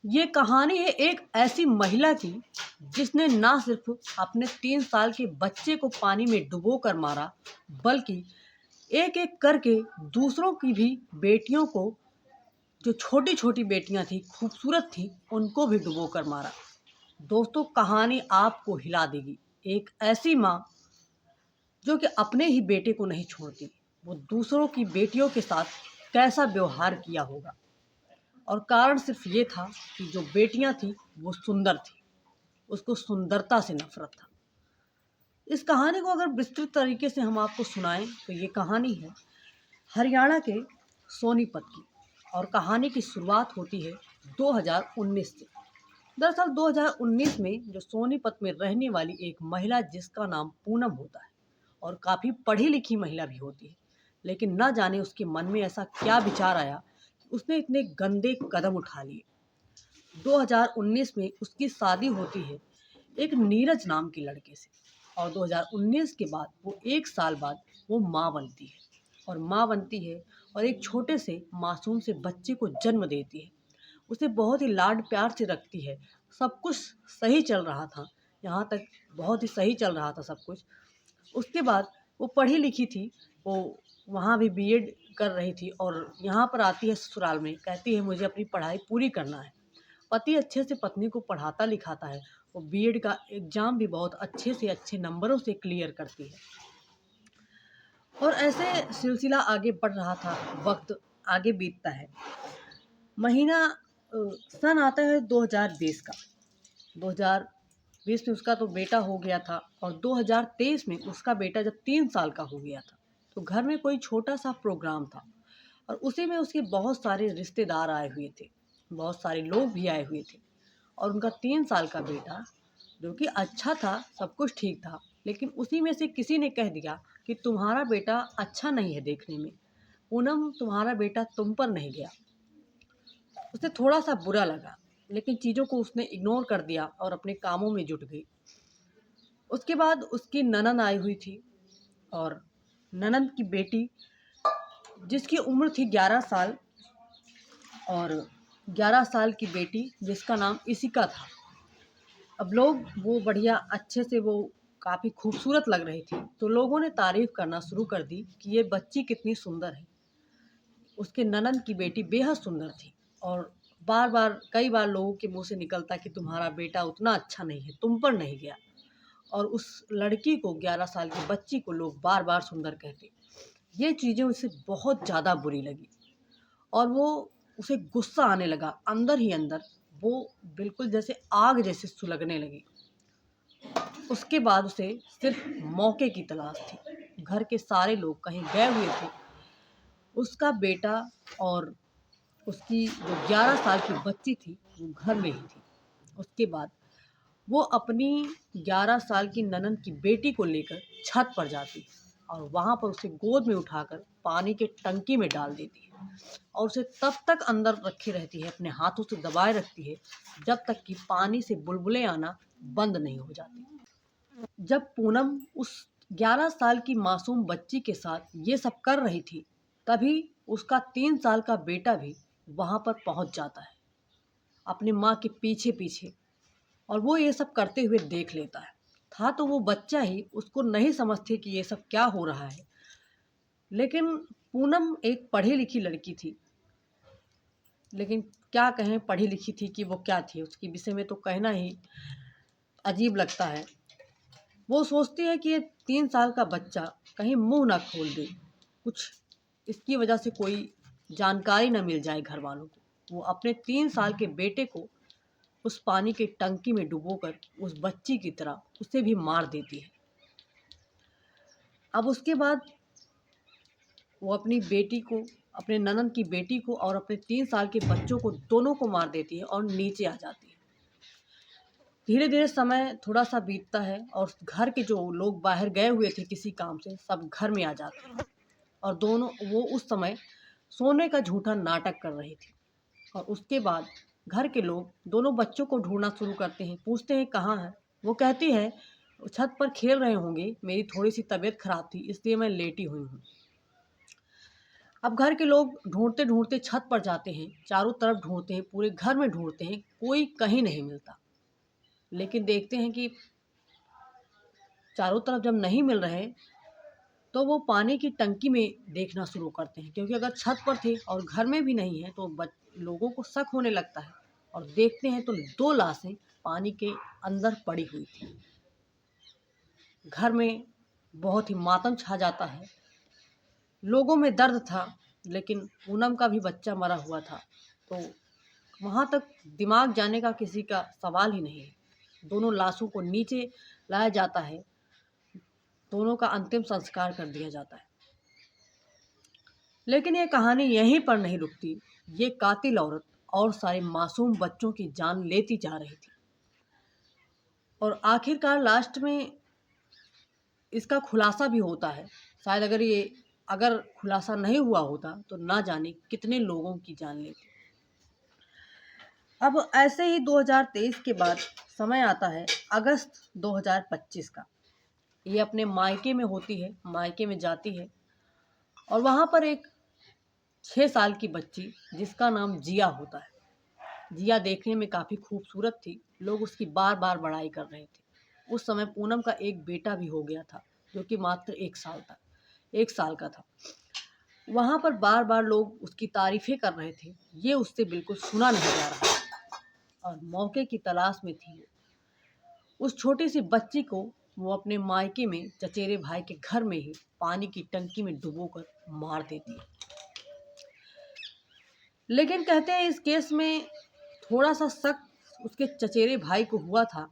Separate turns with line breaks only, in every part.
ये कहानी है एक ऐसी महिला की जिसने ना सिर्फ अपने 3 साल के बच्चे को पानी में डुबो कर मारा, बल्कि एक एक करके दूसरों की भी बेटियों को, जो छोटी छोटी बेटियां थी, खूबसूरत थी, उनको भी डुबो कर मारा। दोस्तों, कहानी आपको हिला देगी। एक ऐसी माँ जो कि अपने ही बेटे को नहीं छोड़ती, वो दूसरों की बेटियों के साथ कैसा व्यवहार किया होगा। और कारण सिर्फ ये था कि जो बेटियां थी वो सुंदर थी, उसको सुंदरता से नफरत था। इस कहानी को अगर विस्तृत तरीके से हम आपको सुनाएं तो ये कहानी है हरियाणा के सोनीपत की। और कहानी की शुरुआत होती है 2019 से। दरअसल 2019 में जो सोनीपत में रहने वाली एक महिला जिसका नाम पूनम होता है, और काफ़ी पढ़ी लिखी महिला भी होती है, लेकिन ना जाने उसके मन में ऐसा क्या विचार आया कि उसने इतने गंदे कदम उठा लिए। 2019 में उसकी शादी होती है एक नीरज नाम के लड़के से। और 2019 के बाद वो 1 साल बाद वो माँ बनती है। और माँ बनती है और एक छोटे से मासूम से बच्चे को जन्म देती है। उसे बहुत ही लाड प्यार से रखती है। सब कुछ सही चल रहा था, यहाँ तक बहुत ही सही चल रहा था सब कुछ। उसके बाद वो पढ़ी लिखी थी, वो वहाँ भी बीएड कर रही थी और यहाँ पर आती है ससुराल में, कहती है मुझे अपनी पढ़ाई पूरी करना है। पति अच्छे से पत्नी को पढ़ाता लिखाता है, वो बीएड का एग्ज़ाम भी बहुत अच्छे से अच्छे नंबरों से क्लियर करती है। और ऐसे सिलसिला आगे बढ़ रहा था, वक्त आगे बीतता है। महीना सन आता है 2020 का। 2020 में उसका तो बेटा हो गया था, और 2023 में उसका बेटा जब 3 साल का हो गया था तो घर में कोई छोटा सा प्रोग्राम था, और उसी में उसके बहुत सारे रिश्तेदार आए हुए थे, बहुत सारे लोग भी आए हुए थे। और उनका 3 साल का बेटा, जो कि अच्छा था, सब कुछ ठीक था, लेकिन उसी में से किसी ने कह दिया कि तुम्हारा बेटा अच्छा नहीं है देखने में, पूनम तुम्हारा बेटा तुम पर नहीं गया। उसे थोड़ा सा बुरा लगा, लेकिन चीज़ों को उसने इग्नोर कर दिया और अपने कामों में जुट गई। उसके बाद उसकी ननद आई हुई थी, और ननद की बेटी जिसकी उम्र थी 11 साल, और 11 साल की बेटी जिसका नाम इशिका था। अब लोग वो बढ़िया अच्छे से, वो काफ़ी खूबसूरत लग रही थी, तो लोगों ने तारीफ़ करना शुरू कर दी कि ये बच्ची कितनी सुंदर है। उसके ननद की बेटी बेहद सुंदर थी, और बार बार कई बार लोगों के मुंह से निकलता कि तुम्हारा बेटा उतना अच्छा नहीं है, तुम पर नहीं गया। और उस लड़की को, 11 साल की बच्ची को, लोग बार बार सुंदर कहते। ये चीज़ें उसे बहुत ज़्यादा बुरी लगी, और वो, उसे गुस्सा आने लगा अंदर ही अंदर। वो बिल्कुल जैसे आग जैसे सुलगने लगी। उसके बाद उसे सिर्फ मौके की तलाश थी। घर के सारे लोग कहीं गए हुए थे, उसका बेटा और उसकी जो 11 साल की बच्ची थी वो घर में ही थी। उसके बाद वो अपनी 11 साल की ननद की बेटी को लेकर छत पर जाती है, और वहाँ पर उसे गोद में उठाकर पानी के टंकी में डाल देती है, और उसे तब तक अंदर रखे रहती है, अपने हाथों से दबाए रखती है, जब तक कि पानी से बुलबुलें आना बंद नहीं हो जाती। जब पूनम उस 11 साल की मासूम बच्ची के साथ ये सब कर रही थी, तभी उसका 3 साल का बेटा भी वहाँ पर पहुँच जाता है, अपनी माँ के पीछे पीछे। और वो ये सब करते हुए देख लेता है। था तो वो बच्चा ही, उसको नहीं समझते कि ये सब क्या हो रहा है। लेकिन पूनम एक पढ़ी लिखी लड़की थी, लेकिन क्या कहें, पढ़ी लिखी थी कि वो क्या थी, उसके विषय में तो कहना ही अजीब लगता है। वो सोचती है कि ये 3 साल का बच्चा कहीं मुंह ना खोल दे, कुछ इसकी वजह से कोई जानकारी ना मिल जाए घर वालों को। वो अपने 3 साल के बेटे को उस पानी के टंकी में डुबोकर उस बच्ची की तरह उसे भी मार देती है। अब उसके बाद वो अपनी बेटी को, अपने ननद की बेटी को और अपने 3 साल के बच्चों को, दोनों को मार देती है और नीचे आ जाती है। धीरे धीरे समय थोड़ा सा बीतता है, और घर के जो लोग बाहर गए हुए थे किसी काम से, सब घर में आ जाते हैं। और दोनों, वो उस समय सोने का झूठा नाटक कर रही थी। और उसके बाद घर के लोग दोनों बच्चों को ढूंढना शुरू करते हैं, पूछते हैं कहाँ है। वो कहती है छत पर खेल रहे होंगे, मेरी थोड़ी सी तबीयत खराब थी इसलिए मैं लेटी हुई हूँ। अब घर के लोग ढूंढते ढूंढते छत पर जाते हैं, चारों तरफ ढूंढते हैं, पूरे घर में ढूंढते हैं, कोई कहीं नहीं मिलता। लेकिन देखते हैं कि चारों तरफ जब नहीं मिल रहे तो वो पानी की टंकी में देखना शुरू करते हैं, क्योंकि अगर छत पर थे और घर में भी नहीं है तो लोगों को शक होने लगता है। और देखते हैं तो दो लाशें पानी के अंदर पड़ी हुई थी। घर में बहुत ही मातम छा जाता है, लोगों में दर्द था, लेकिन पूनम का भी बच्चा मरा हुआ था, तो वहाँ तक दिमाग जाने का किसी का सवाल ही नहीं है। दोनों लाशों को नीचे लाया जाता है, दोनों का अंतिम संस्कार कर दिया जाता है। लेकिन ये कहानी यहीं पर नहीं रुकती। ये कातिल औरत और सारे मासूम बच्चों की जान लेती जा रही थी, और आखिरकार लास्ट में इसका खुलासा भी होता है। शायद अगर खुलासा नहीं हुआ होता तो ना जाने कितने लोगों की जान लेती। अब ऐसे ही 2023 के बाद समय आता है अगस्त 2025 का। ये अपने मायके में होती है, मायके में जाती है, और वहाँ पर एक 6 साल की बच्ची जिसका नाम जिया होता है। जिया देखने में काफ़ी खूबसूरत थी, लोग उसकी बार बार बड़ाई कर रहे थे। उस समय पूनम का एक बेटा भी हो गया था, जो कि मात्र 1 साल का था। वहाँ पर बार बार लोग उसकी तारीफ़ें कर रहे थे, ये उससे बिल्कुल सुना नहीं जा रहा था, और मौके की तलाश में थी। उस छोटी सी बच्ची को वो अपने मायके में चचेरे भाई के घर में ही पानी की टंकी में डुबोकर मार देती है। लेकिन कहते हैं इस केस में थोड़ा सा शक उसके चचेरे भाई को हुआ था,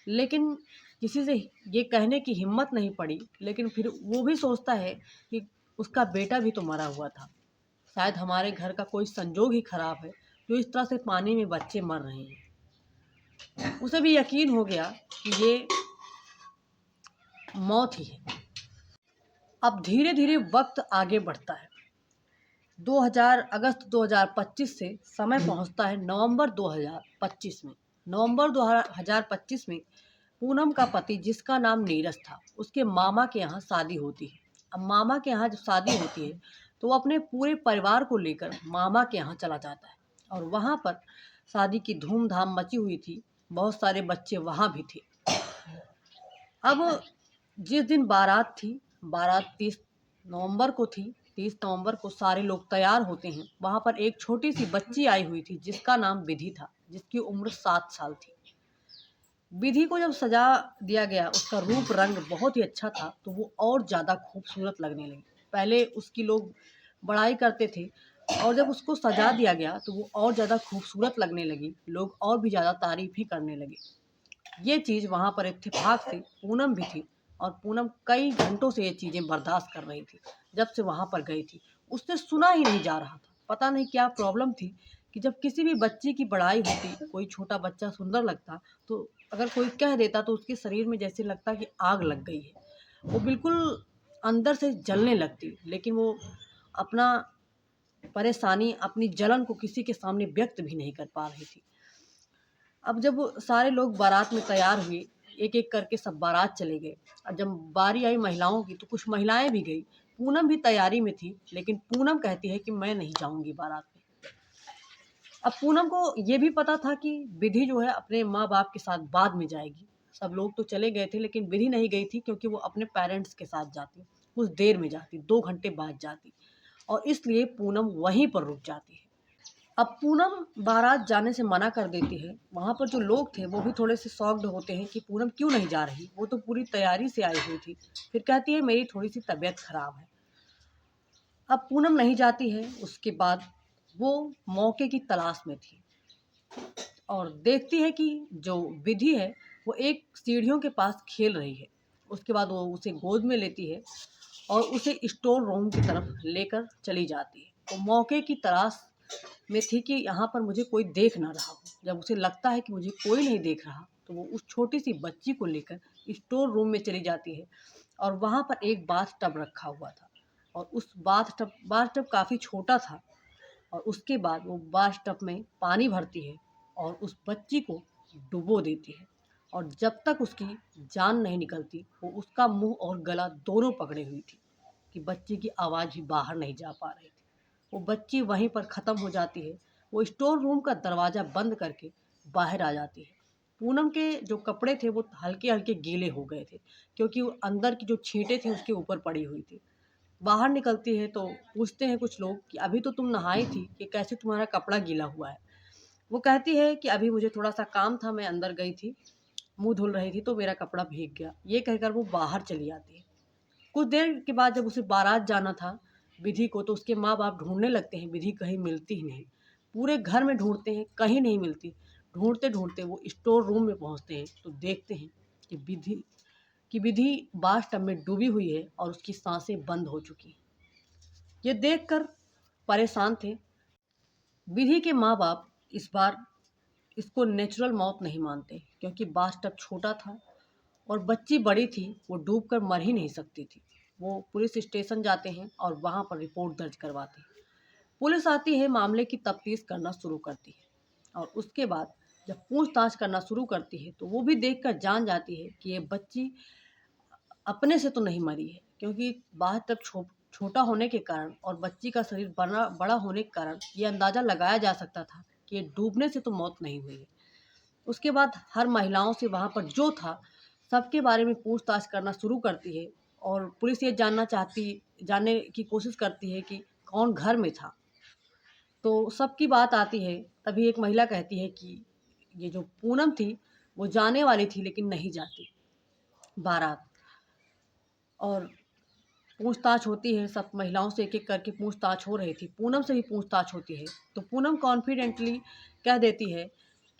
लेकिन किसी से ये कहने की हिम्मत नहीं पड़ी। लेकिन फिर वो भी सोचता है कि उसका बेटा भी तो मरा हुआ था, शायद हमारे घर का कोई संजोग ही खराब है जो इस तरह से पानी में बच्चे मर रहे हैं। उसे भी यकीन हो गया कि ये मौत ही है। अब धीरे धीरे वक्त आगे बढ़ता है। अगस्त 2025 से समय पहुंचता है नवंबर 2025 में। नवंबर 2025 में पूनम का पति, जिसका नाम नीरज था, उसके मामा के यहाँ शादी होती है। अब मामा के यहाँ जब शादी होती है तो वो अपने पूरे परिवार को लेकर मामा के यहाँ चला जाता है, और वहाँ पर शादी की धूमधाम मची हुई थी, बहुत सारे बच्चे वहाँ भी थे। अब जिस दिन बारात थी, बारात 30 नवंबर को थी। 30 नवंबर को सारे लोग तैयार होते हैं। वहाँ पर एक छोटी सी बच्ची आई हुई थी जिसका नाम विधि था, जिसकी उम्र 7 साल थी। विधि को जब सजा दिया गया, उसका रूप रंग बहुत ही अच्छा था, तो वो और ज़्यादा खूबसूरत लगने लगी। पहले उसकी लोग बड़ाई करते थे, और जब उसको सजा दिया गया तो वो और ज़्यादा खूबसूरत लगने लगी, लोग और भी ज़्यादा तारीफ ही करने लगे। ये चीज़ वहाँ पर इत्तेफाक से पूनम भी थी, और पूनम कई घंटों से ये चीज़ें बर्दाश्त कर रही थी। जब से वहाँ पर गई थी, उससे सुना ही नहीं जा रहा था। पता नहीं क्या प्रॉब्लम थी कि जब किसी भी बच्ची की बड़ाई होती, कोई छोटा बच्चा सुंदर लगता, तो अगर कोई कह देता तो उसके शरीर में जैसे लगता कि आग लग गई है, वो बिल्कुल अंदर से जलने लगती। लेकिन वो अपना परेशानी, अपनी जलन को किसी के सामने व्यक्त भी नहीं कर पा रही थी। अब जब सारे लोग बारात में तैयार हुए, एक एक करके सब बारात चले गए, और जब बारी आई महिलाओं की तो कुछ महिलाएं भी गई। पूनम भी तैयारी में थी, लेकिन पूनम कहती है कि मैं नहीं जाऊंगी बारात में। अब पूनम को ये भी पता था कि विधि जो है अपने माँ बाप के साथ बाद में जाएगी। सब लोग तो चले गए थे, लेकिन विधि नहीं गई थी, क्योंकि वो अपने पेरेंट्स के साथ जाती, कुछ देर में जाती, 2 घंटे बाद जाती, और इसलिए पूनम वहीं पर रुक जाती है। अब पूनम बारात जाने से मना कर देती है। वहाँ पर जो लोग थे वो भी थोड़े से शॉक्ड होते हैं कि पूनम क्यों नहीं जा रही, वो तो पूरी तैयारी से आई हुई थी। फिर कहती है मेरी थोड़ी सी तबीयत खराब है। अब पूनम नहीं जाती है। उसके बाद वो मौके की तलाश में थी, और देखती है कि जो विधि है वो एक सीढ़ियों के पास खेल रही है। उसके बाद वो उसे गोद में लेती है और उसे स्टोर रूम की तरफ लेकर चली जाती है। तो मौके की तलाश में थी कि यहाँ पर मुझे कोई देख ना रहा हो। जब उसे लगता है कि मुझे कोई नहीं देख रहा, तो वो उस छोटी सी बच्ची को लेकर स्टोर रूम में चली जाती है, और वहाँ पर एक बाथ टब रखा हुआ था, और उस बाथ टब काफ़ी छोटा था। और उसके बाद वो बाथ टब में पानी भरती है और उस बच्ची को डुबो देती है, और जब तक उसकी जान नहीं निकलती वो उसका मुंह और गला दोनों पकड़े हुई थी कि बच्ची की आवाज़ भी बाहर नहीं जा पा रही थी। वो बच्ची वहीं पर ख़त्म हो जाती है। वो स्टोर रूम का दरवाज़ा बंद करके बाहर आ जाती है। पूनम के जो कपड़े थे वो हल्के-हल्के गीले हो गए थे, क्योंकि वो अंदर की जो छींटें थी उसके ऊपर पड़ी हुई थी। बाहर निकलती है तो पूछते हैं कुछ लोग कि अभी तो तुम नहाई थी, ये कैसे तुम्हारा कपड़ा गीला हुआ है? वो कहती है कि अभी मुझे थोड़ा-सा काम था, मैं अंदर गई थी, मुँह धुल रही थी तो मेरा कपड़ा भीग गया। ये कहकर वो बाहर चली आती है। कुछ देर के बाद जब उसे बारात जाना था विधि को, तो उसके माँ-बाप ढूँढने लगते हैं, विधि कहीं मिलती ही नहीं। पूरे घर में ढूँढते हैं, कहीं नहीं मिलती। ढूँढते-ढूँढते वो स्टोर रूम में पहुँचते हैं तो देखते हैं कि विधि बाथ टब में डूबी हुई है और उसकी साँसें बंद हो चुकी हैं। ये देखकर परेशान थे। विधि के माँ-बाप इस बार इसको नेचुरल मौत नहीं मानते, क्योंकि बाथ टब छोटा था और बच्ची बड़ी थी, वो डूबकर मर ही नहीं सकती थी। वो पुलिस स्टेशन जाते हैं और वहाँ पर रिपोर्ट दर्ज करवाते हैं। पुलिस आती है, मामले की तफ्तीश करना शुरू करती है और उसके बाद जब पूछताछ करना शुरू करती है तो वो भी देखकर जान जाती है कि ये बच्ची अपने से तो नहीं मरी है, क्योंकि बाथ टब छोटा होने के कारण और बच्ची का शरीर बड़ा होने के कारण ये अंदाज़ा लगाया जा सकता था कि ये डूबने से तो मौत नहीं हुई है। उसके बाद हर महिलाओं से वहाँ पर जो था, सबके बारे में पूछताछ करना शुरू करती है और पुलिस ये जानने की कोशिश करती है कि कौन घर में था। तो सबकी बात आती है, तभी एक महिला कहती है कि ये जो पूनम थी, वो जाने वाली थी लेकिन नहीं जाती बारात। और पूछताछ होती है, सब महिलाओं से एक-एक करके पूछताछ हो रही थी। पूनम से भी पूछताछ होती है, तो पूनम कॉन्फिडेंटली कह देती है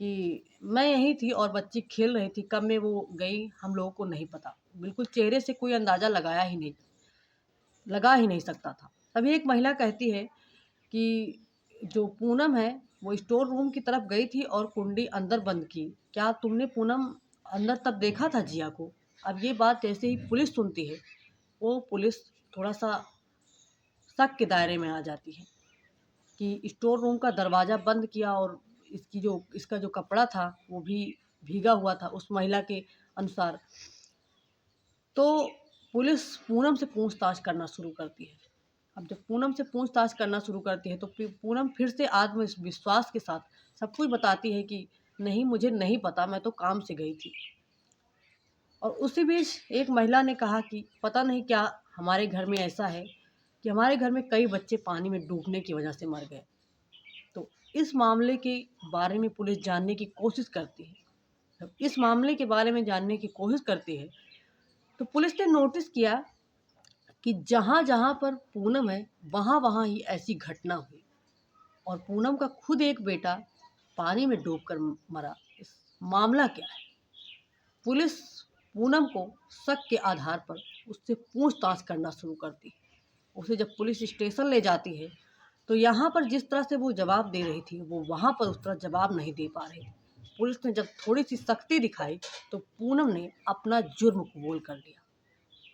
कि मैं यहीं थी और बच्ची खेल रही थी, कब में वो गई हम लोगों को नहीं पता। बिल्कुल चेहरे से कोई अंदाज़ा लगा ही नहीं सकता था। तभी एक महिला कहती है कि जो पूनम है, वो स्टोर रूम की तरफ गई थी और कुंडी अंदर बंद की। क्या तुमने पूनम अंदर तब देखा था जिया को? अब ये बात जैसे ही पुलिस सुनती है, वो पुलिस थोड़ा-सा शक के दायरे में आ जाती है कि स्टोर रूम का दरवाज़ा बंद किया और इसका जो कपड़ा था, वो भी भीगा हुआ था उस महिला के अनुसार। तो पुलिस पूनम से पूछताछ करना शुरू करती है। अब जब पूनम से पूछताछ करना शुरू करती है तो फिर पूनम फिर से आत्मविश्वास के साथ सब कुछ बताती है कि नहीं, मुझे नहीं पता, मैं तो काम से गई थी। और उसी बीच एक महिला ने कहा कि पता नहीं क्या हमारे घर में ऐसा है कि हमारे घर में कई बच्चे पानी में डूबने की वजह से मर गए। तो इस मामले के बारे में पुलिस जानने की कोशिश करती है। जब इस मामले के बारे में जानने की कोशिश करती है तो पुलिस ने नोटिस किया कि जहाँ-जहाँ पर पूनम है, वहाँ-वहाँ ही ऐसी घटना हुई और पूनम का खुद एक बेटा पानी में डूबकर मरा। इस मामला क्या है? पुलिस पूनम को शक के आधार पर उससे पूछताछ करना शुरू करती है। उसे जब पुलिस स्टेशन ले जाती है, तो यहाँ पर जिस तरह से वो जवाब दे रही थी, वो वहाँ पर उस तरह जवाब नहीं दे पा रही थी। पुलिस ने जब थोड़ी-सी सख्ती दिखाई, तो पूनम ने अपना जुर्म कबूल कर लिया।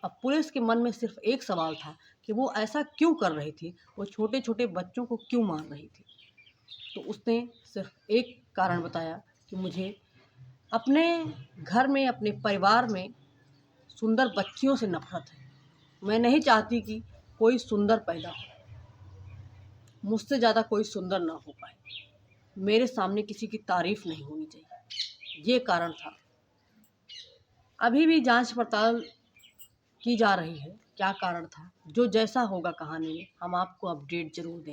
अब पुलिस के मन में सिर्फ एक सवाल था कि वो ऐसा क्यों कर रही थी? वो छोटे-छोटे बच्चों को क्यों मार रही थी? तो उसने सिर्फ एक कारण बताया कि मुझे अपने घर में, अपने परिवार में सुंदर बच्चियों से नफ़रत है। मैं नहीं चाहती कि कोई सुंदर पैदा हो, मुझसे ज़्यादा कोई सुंदर ना हो पाए। मेरे सामने किसी की तारीफ़ नहीं होनी चाहिए। ये कारण था। अभी भी जाँच-पड़ताल की जा रही है, क्या कारण था? जो जैसा होगा कहानी में, हम आपको अपडेट ज़रूर देंगे।